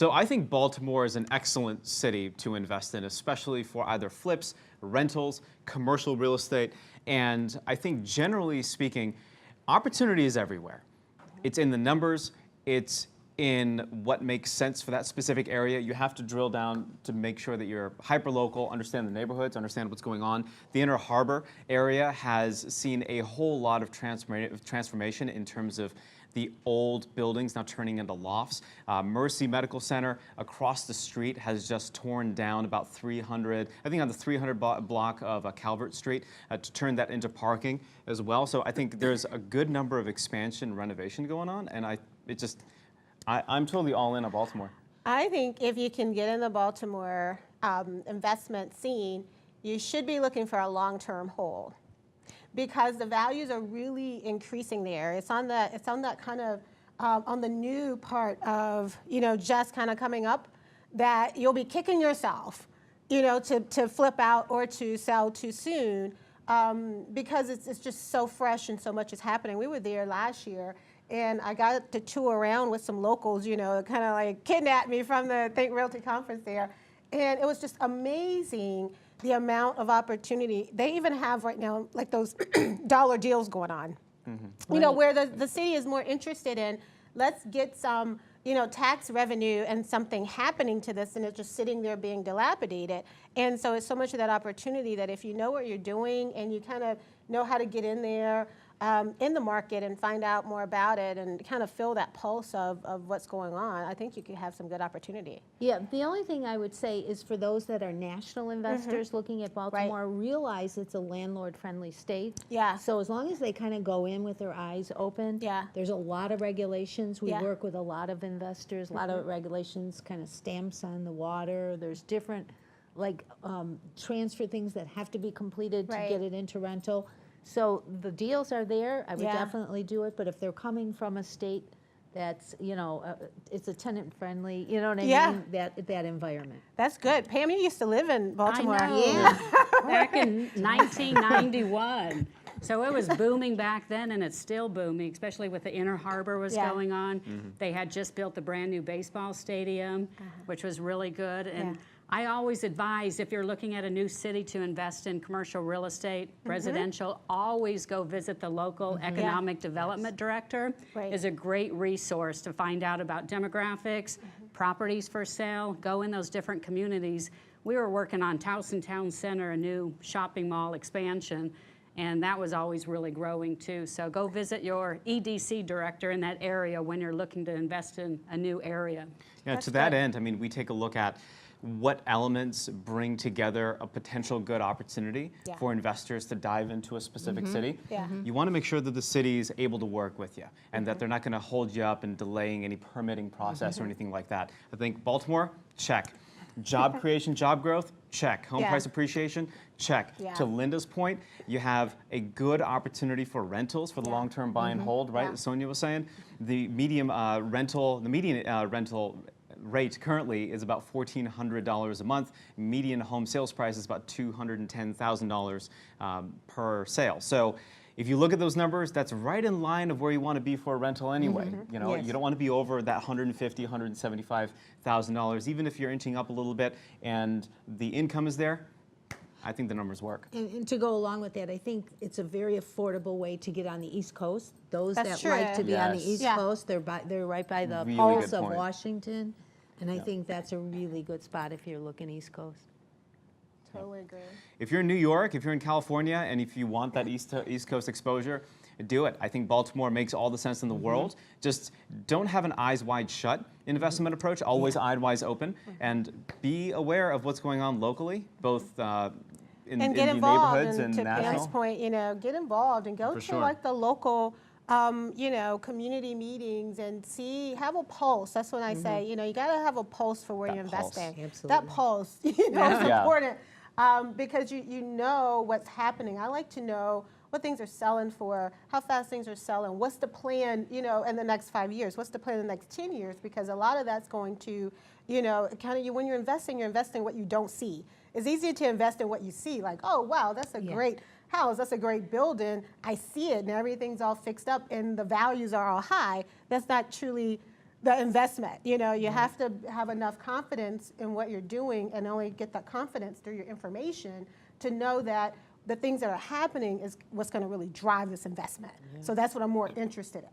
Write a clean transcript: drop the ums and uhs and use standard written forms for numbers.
So I think Baltimore is an excellent city to invest in, especially for either flips, rentals, commercial real estate. And I think generally speaking, opportunity is everywhere. It's in the numbers, it's in what makes sense for that specific area. You have to drill down to make sure that you're hyper-local, understand the neighborhoods, understand what's going on. The Inner Harbor area has seen a whole lot of transformation in terms of the old buildings now turning into lofts. Mercy Medical Center across the street has just torn down about 300, I think on the 300 block of Calvert Street to turn that into parking as well. So I think there's a good number of expansion and renovation going on, and I'm totally all in on Baltimore. I think if you can get in the Baltimore investment scene, you should be looking for a long-term hold, because the values are really increasing there. It's on that kind of on the new part of just kind of coming up, that you'll be kicking yourself, to flip out or to sell too soon, because it's just so fresh and so much is happening. We were there last year, and I got to tour around with some locals, kind of like kidnapped me from the Think Realty conference there. And it was just amazing the amount of opportunity. They even have right now like those dollar deals going on, where the city is more interested in, let's get some, tax revenue and something happening to this, and it's just sitting there being dilapidated. And so it's so much of that opportunity that if you know what you're doing and you kind of know how to get in there, in the market and find out more about it and kind of feel that pulse of what's going on, I think you could have some good opportunity. Yeah, the only thing I would say is for those that are national investors looking at Baltimore, realize it's a landlord-friendly state. Yeah. So as long as they kind of go in with their eyes open, there's a lot of regulations. We work with a lot of investors, a lot of regulations, kind of stamps on the water. There's different, like, transfer things that have to be completed to get it into rental. So the deals are there. I would definitely do it. But if they're coming from a state that's, it's a tenant friendly, you know what I mean? That environment. That's good. Pam, you used to live in Baltimore. I know. Back in 1991. So it was booming back then, and it's still booming, especially with the Inner Harbor was going on. They had just built the brand new baseball stadium, which was really good. And I always advise, if you're looking at a new city to invest in commercial real estate, residential, always go visit the local economic development director. Is a great resource to find out about demographics, properties for sale, go in those different communities. We were working on Towson Town Center, a new shopping mall expansion, and that was always really growing too. So go visit your EDC director in that area when you're looking to invest in a new area. Yeah, to that end, I mean, we take a look at what elements bring together a potential good opportunity for investors to dive into a specific city. You want to make sure that the city is able to work with you and that they're not going to hold you up and delaying any permitting process or anything like that. I think Baltimore, check. Job creation, job growth, check. Home price appreciation, check. To Linda's point, you have a good opportunity for rentals for the long-term buy and hold, right? As Sonia was saying, the median rental rate currently is about $1,400 a month. Median home sales price is about $210,000 per sale. So if you look at those numbers, that's right in line of where you want to be for a rental anyway. You know, you don't want to be over that $150,000, $175,000, even if you're inching up a little bit and the income is there. I think the numbers work. And to go along with that, I think it's a very affordable way to get on the East Coast. Those that like to be on the East Coast, they're right by the pulse of Washington. And I think that's a really good spot if you're looking East Coast. Totally agree. If you're in New York, if you're in California, and if you want that East Coast exposure, do it. I think Baltimore makes all the sense in the world. Just don't have an eyes wide shut investment approach, always eyes open, and be aware of what's going on locally, both in the neighborhoods and to national. Pam's point, get involved and go to like the local community meetings and have a pulse. That's what I say. You got to have a pulse for where you're investing. Absolutely. That pulse, is important because you know what's happening. I like to know what things are selling for, how fast things are selling, what's the plan, in the next 5 years, what's the plan in the next 10 years, because a lot of that's going to, when you're investing what you don't see. It's easier to invest in what you see, like, oh, wow, that's a great house, that's a great building, I see it, and everything's all fixed up, and the values are all high. That's not truly the investment. You know, you have to have enough confidence in what you're doing, and only get that confidence through your information to know that the things that are happening is what's going to really drive this investment. So that's what I'm more interested in.